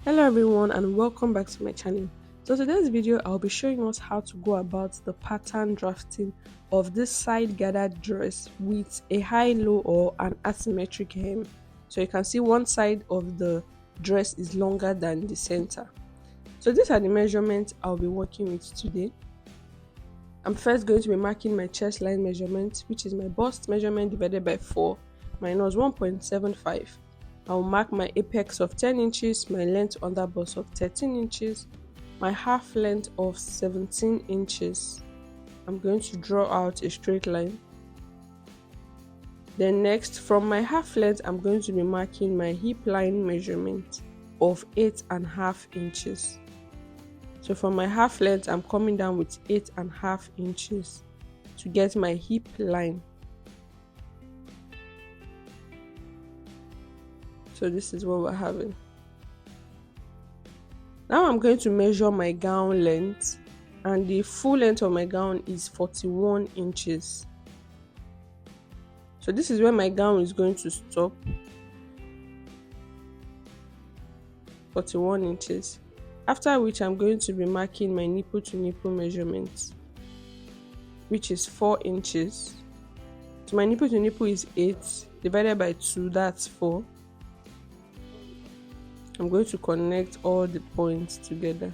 Hello everyone and welcome back to my channel. So today's video I'll be showing us how to go about the pattern drafting of this side gathered dress with a high-low or an asymmetric hem. So you can see one side of the dress is longer than the center. So these are the measurements I'll be working with today. I'm first going to be marking my chest line measurement, which is my bust measurement divided by 4 minus 1.75. I'll mark my apex of 10 inches, my length under bust of 13 inches, my half length of 17 inches. I'm going to draw out a straight line. Then next, from my half length, I'm going to be marking my hip line measurement of 8.5 inches. So from my half length, I'm coming down with 8.5 inches to get my hip line. So this is what we're having. Now I'm going to measure my gown length, and the full length of my gown is 41 inches. So this is where my gown is going to stop. 41 inches. After which I'm going to be marking my nipple to nipple measurement, which is 4 inches. So my nipple to nipple is 8 divided by 2, that's 4. I'm going to connect all the points together.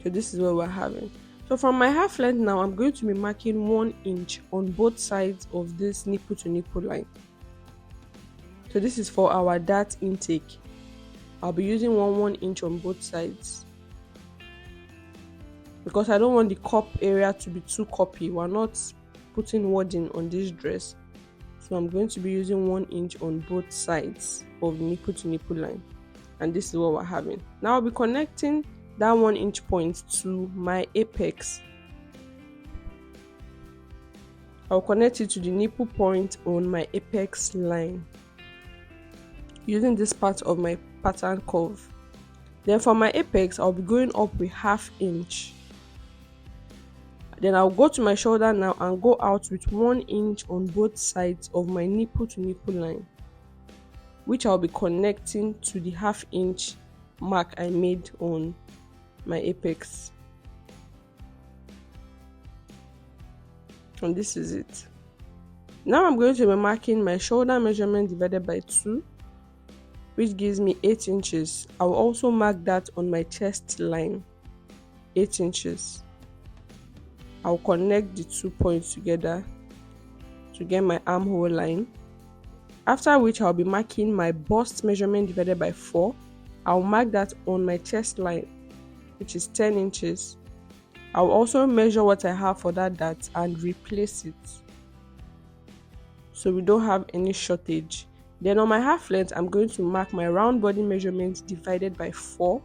So this is what we're having. So from my half length now, I'm going to be marking 1 inch on both sides of this nipple to nipple line. So this is for our dart intake. I'll be using 1 inch on both sides because I don't want the cup area to be too cuppy. We're not putting wadding on this dress, so I'm going to be using 1 inch on both sides of the nipple to nipple line, and this is what we're having. Now I'll be connecting that 1 inch point to my apex. I'll connect it to the nipple point on my apex line using this part of my pattern curve. Then for my apex, I'll be going up with ½ inch. Then I'll go to my shoulder now and go out with 1 inch on both sides of my nipple to nipple line, which I'll be connecting to the ½ inch mark I made on my apex. And this is it. Now I'm going to be marking my shoulder measurement divided by 2, which gives me 8 inches. I will also mark that on my chest line, 8 inches. I'll connect the 2 points together to get my armhole line. After which I'll be marking my bust measurement divided by 4. I'll mark that on my chest line, which is 10 inches. I'll also measure what I have for that dart and replace it, so we don't have any shortage. Then on my half length, I'm going to mark my round body measurement divided by 4.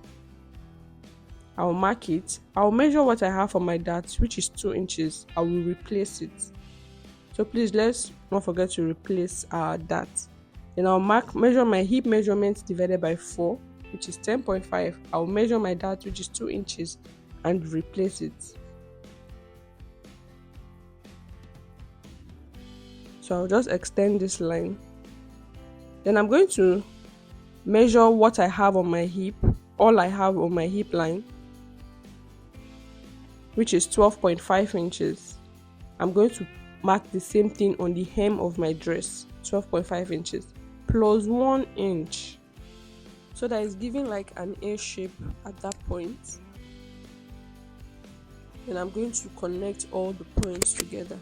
I'll mark it. I'll measure what I have for my dart, which is 2 inches. I will replace it. So please let's not forget to replace our dart. Then I'll measure my hip measurement divided by 4, which is 10.5. I'll measure my dart, which is 2 inches, and replace it. So I'll just extend this line. Then I'm going to measure what I have on my hip, all I have on my hip line, which is 12.5 inches. I'm going to mark the same thing on the hem of my dress, 12.5 inches, plus 1 inch. So that is giving like an A shape at that point. Then I'm going to connect all the points together.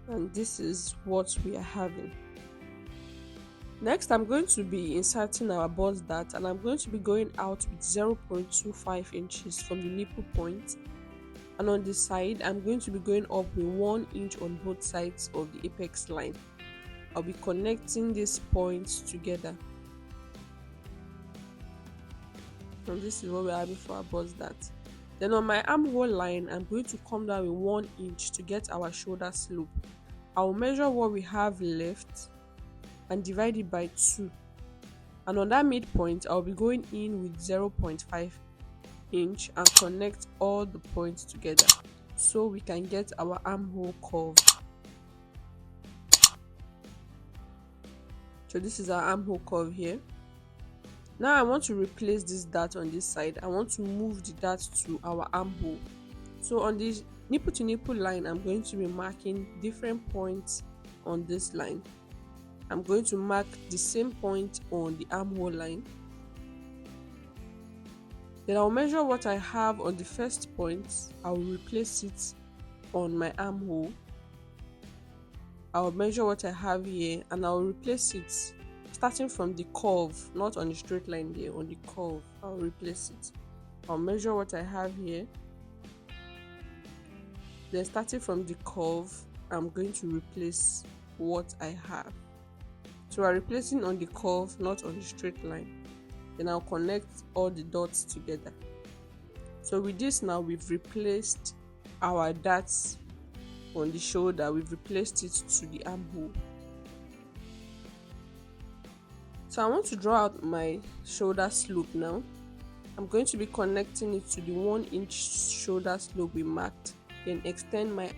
And this is what we are having. Next, I'm going to be inserting our bust dart, and I'm going to be going out with 0.25 inches from the nipple point, and on the side I'm going to be going up with 1 inch on both sides of the apex line. I'll be connecting these points together, and this is what we're having for our bust dart. Then on my armhole line, I'm going to come down with 1 inch to get our shoulder slope. I'll measure what we have left and divide it by 2, and on that midpoint I'll be going in with 0.5 inch and connect all the points together. so we can get our armhole curve. So this is our armhole curve here. Now I want to replace this dart on this side. I want to move the dart to our armhole. So on this nipple to nipple line, I'm going to be marking different points on this line. I'm going to mark the same point on the armhole line. Then I'll measure what I have on the first point. I'll replace it on my armhole. I'll measure what I have here and I'll replace it starting from the curve, not on the straight line there, on the curve. I'll replace it. I'll measure what I have here. Then starting from the curve, I'm going to replace what I have. So we're replacing on the curve, not on the straight line. Then I'll connect all the dots together. So with this now, we've replaced our darts on the shoulder. We've replaced it to the armhole. So I want to draw out my shoulder slope now. I'm going to be connecting it to the 1 inch shoulder slope we marked. Then extend my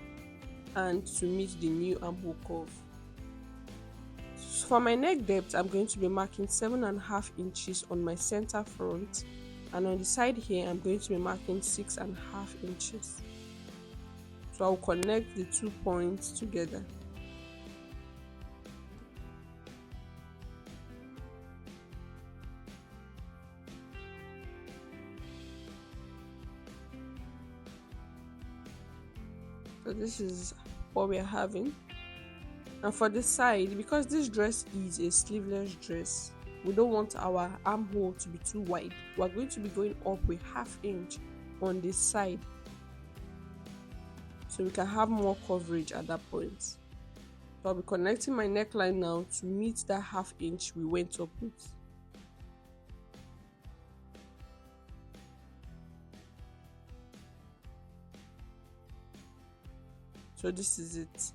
hand to meet the new armhole curve. So for my neck depth, I'm going to be marking 7.5 inches on my center front, and on the side here I'm going to be marking 6.5 inches. So I'll connect the 2 points together. So this is what we are having. And for the side, because this dress is a sleeveless dress, we don't want our armhole to be too wide. We're going to be going up with 1/2 inch on this side, so we can have more coverage at that point. So I'll be connecting my neckline now to meet that 1/2 inch we went up with. So this is it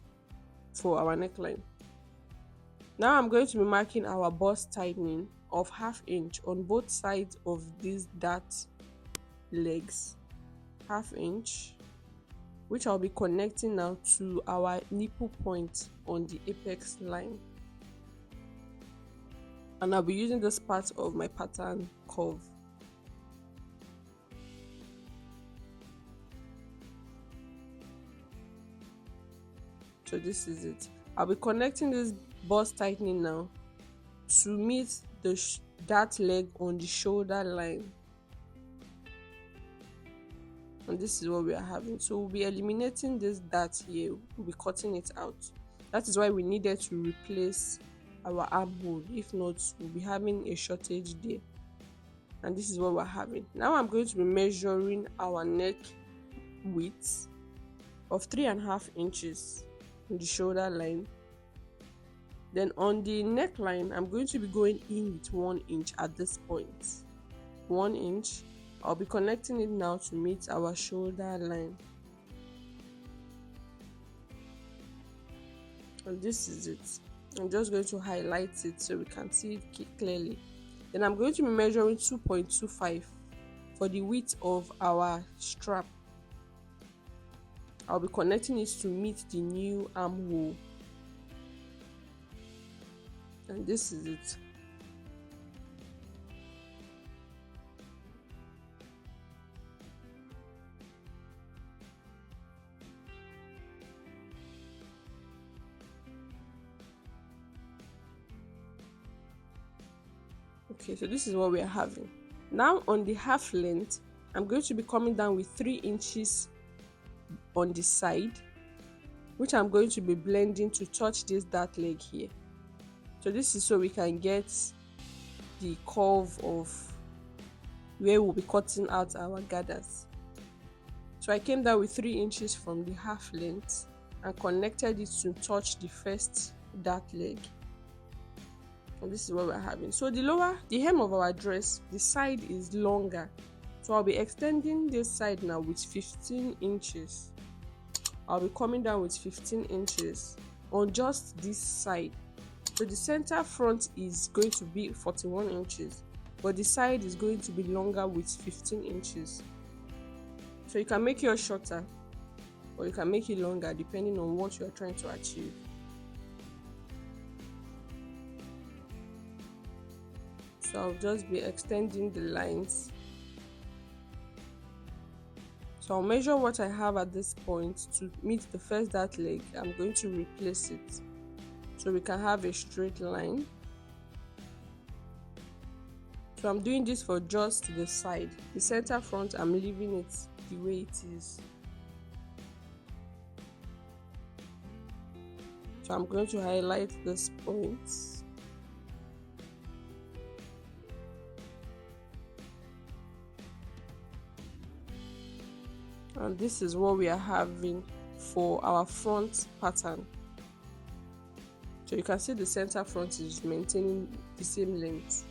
for our neckline. Now I'm going to be marking our bust tightening of 1/2 inch on both sides of these dart legs. 1/2 inch, which I'll be connecting now to our nipple point on the apex line. And I'll be using this part of my pattern curve. So this is it. I'll be connecting this bust tightening now to meet the dart leg on the shoulder line. And this is what we are having. So we'll be eliminating this dart here. We'll be cutting it out. That is why we needed to replace our armhole. If not, we'll be having a shortage there. And this is what we're having. Now I'm going to be measuring our neck width of 3.5 inches on the shoulder line. Then on the neckline, I'm going to be going in with 1 inch at this point. 1 inch. I'll be connecting it now to meet our shoulder line. And this is it. I'm just going to highlight it so we can see it clearly. Then I'm going to be measuring 2.25 for the width of our strap. I'll be connecting it to meet the new armhole. And this is it. Okay, so this is what we are having. Now on the half length, I'm going to be coming down with 3 inches on the side, which I'm going to be blending to touch this dart leg here. So this is so we can get the curve of where we'll be cutting out our gathers. So I came down with 3 inches from the half length and connected it to touch the first dart leg. And this is what we're having. So the hem of our dress, the side is longer. So I'll be extending this side now with 15 inches. I'll be coming down with 15 inches on just this side. So the center front is going to be 41 inches, but the side is going to be longer with 15 inches. So you can make yours shorter. or you can make it longer depending on what you are trying to achieve. So I'll just be extending the lines. So I'll measure what I have at this point to meet the first dart leg. I'm going to replace it so we can have a straight line. So I'm doing this for just the side. The center front, I'm leaving it the way it is. So I'm going to highlight this point. And this is what we are having for our front pattern. So you can see the center front is maintaining the same length,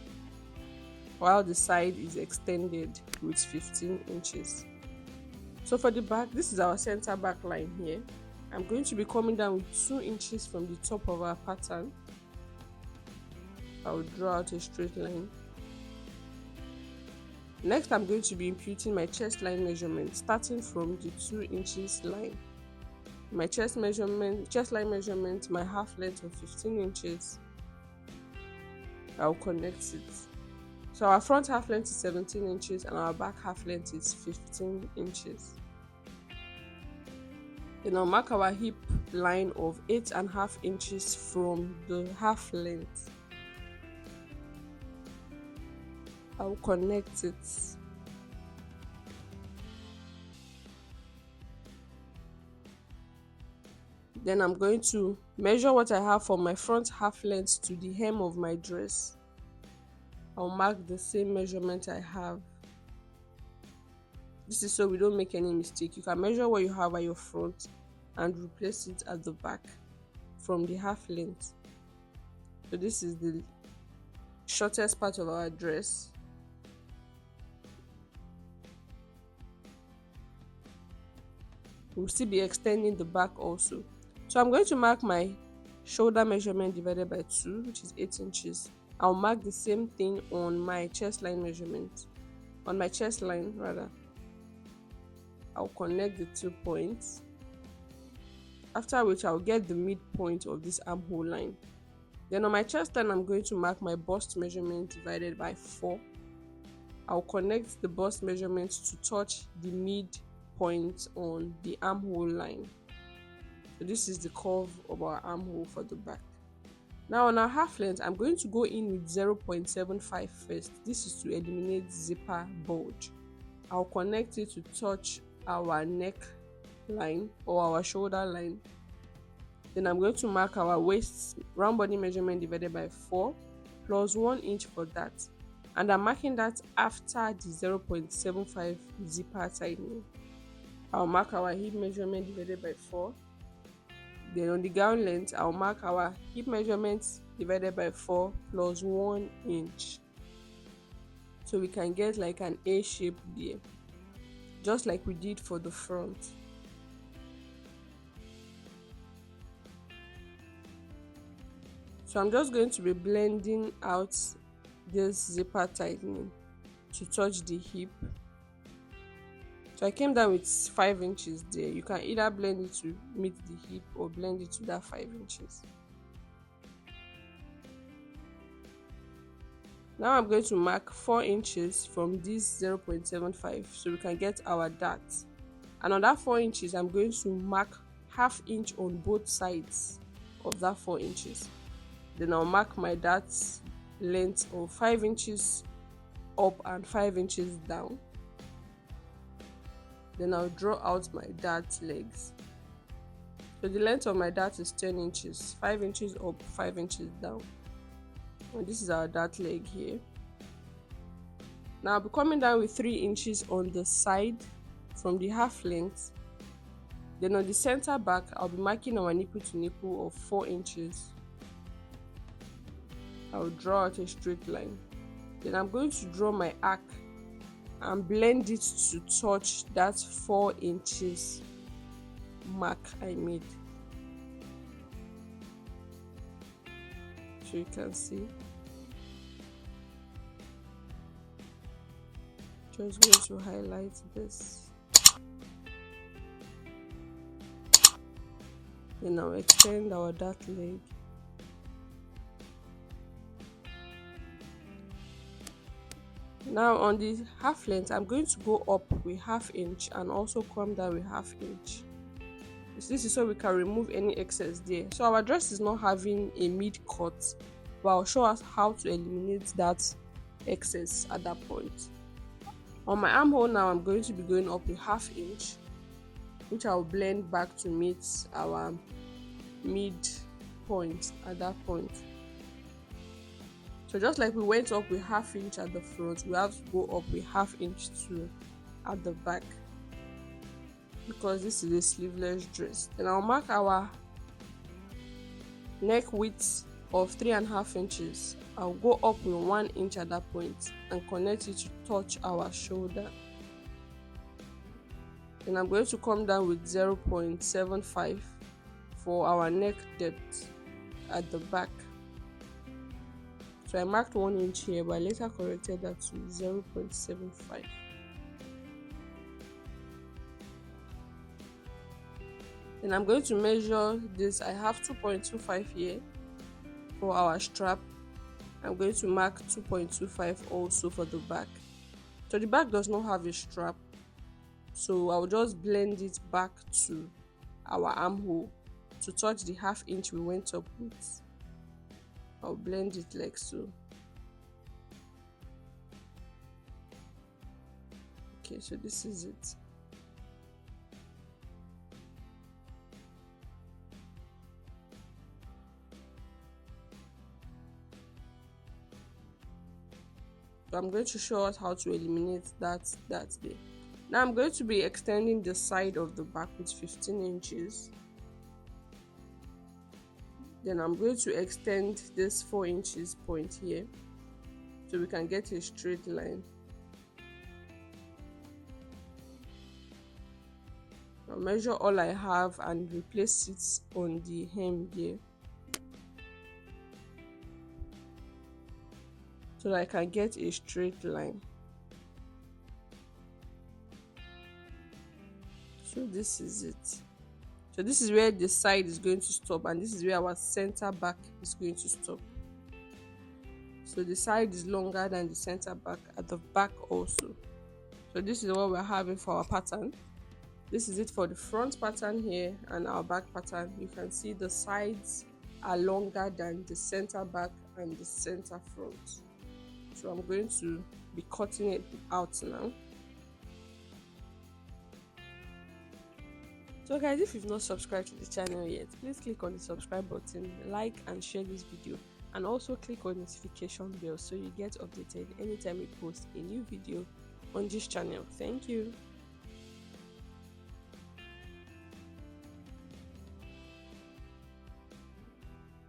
while the side is extended with 15 inches. So for the back, this is our center back line here. I'm going to be coming down with 2 inches from the top of our pattern. I'll draw out a straight line. Next, I'm going to be imputing my chest line measurement, starting from the 2 inches line. My chest line measurement, my half length of 15 inches. I'll connect it. So our front half length is 17 inches and our back half length is 15 inches. Then I'll mark our hip line of 8.5 inches from the half length. I'll connect it. Then I'm going to measure what I have for my front half length to the hem of my dress. I'll mark the same measurement I have. This is so we don't make any mistake. You can measure what you have at your front and replace it at the back from the half length. So this is the shortest part of our dress. We'll still be extending the back also. So I'm going to mark my shoulder measurement divided by 2, which is 8 inches. I'll mark the same thing on my chest line measurement. On my chest line, rather. I'll connect the 2 points. After which I'll get the midpoint of this armhole line. Then on my chest line, I'm going to mark my bust measurement divided by 4. I'll connect the bust measurement to touch the midpoint on the armhole line. So this is the curve of our armhole for the back. Now on our half length, I'm going to go in with 0.75 first. This is to eliminate zipper bulge. I'll connect it to touch our neck line or our shoulder line. Then I'm going to mark our waist round body measurement divided by 4 plus 1 inch for that. And I'm marking that after the 0.75 zipper tightening. I'll mark our hip measurement divided by 4. Then on the gown length, I'll mark our hip measurements divided by 4 plus 1 inch. So we can get like an A shape there, just like we did for the front. So I'm just going to be blending out this zipper tightening to touch the hip. So I came down with 5 inches there. You can either blend it to meet the hip or blend it to that 5 inches. Now I'm going to mark 4 inches from this 0.75 so we can get our dart. And on that 4 inches, I'm going to mark ½ inch on both sides of that 4 inches. Then I'll mark my dart length of 5 inches up and 5 inches down. Then I'll draw out my dart legs. So the length of my dart is 10 inches, 5 inches up, 5 inches down. And this is our dart leg here. Now I'll be coming down with 3 inches on the side from the half length. Then on the center back, I'll be marking our nipple to nipple of 4 inches. I'll draw out a straight line. Then I'm going to draw my arc and blend it to touch that 4 inches mark I made. So you can see. Just going to highlight this. Then now extend our dart leg. Now on the half length, I'm going to go up with 1/2 inch and also come down with 1/2 inch. So this is so we can remove any excess there. So our dress is not having a mid cut, but I'll show us how to eliminate that excess at that point. On my armhole now, I'm going to be going up with 1/2 inch, which I'll blend back to meet our mid point at that point. So just like we went up with 1/2 inch at the front, we have to go up with 1/2 inch too at the back, because this is a sleeveless dress. Then I'll mark our neck width of 3.5 inches. I'll go up with 1 inch at that point and connect it to touch our shoulder. Then I'm going to come down with 0.75 for our neck depth at the back. So I marked 1 inch here, but I later corrected that to 0.75. Then I'm going to measure this. I have 2.25 here for our strap. I'm going to mark 2.25 also for the back. So the back does not have a strap, so I'll just blend it back to our armhole to touch the 1/2 inch we went up with. I'll blend it like so. Okay, so this is it. So I'm going to show us how to eliminate that there. Now I'm going to be extending the side of the back with 15 inches. Then I'm going to extend this 4 inches point here so we can get a straight line. I'll measure all I have and replace it on the hem here, so that I can get a straight line. So this is it. So this is where the side is going to stop, and this is where our center back is going to stop. So the side is longer than the center back at the back also. So this is what we're having for our pattern. This is it for the front pattern here and our back pattern. You can see the sides are longer than the center back and the center front. So I'm going to be cutting it out now. So guys, if you've not subscribed to the channel yet, please click on the subscribe button, like and share this video, and also click on notification bell so you get updated anytime we post a new video on this channel. Thank you.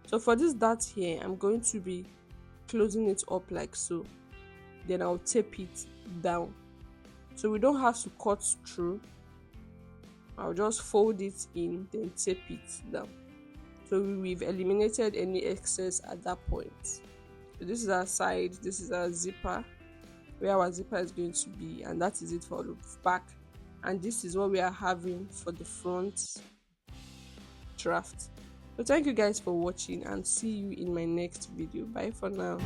So for this dart here, I'm going to be closing it up like so. Then I'll tape it down, so we don't have to cut through. I'll just fold it in, then tape it down. So we've eliminated any excess at that point. So this is our side, this is our zipper, where our zipper is going to be, and that is it for the back. And this is what we are having for the front draft. So thank you guys for watching, and see you in my next video. Bye for now.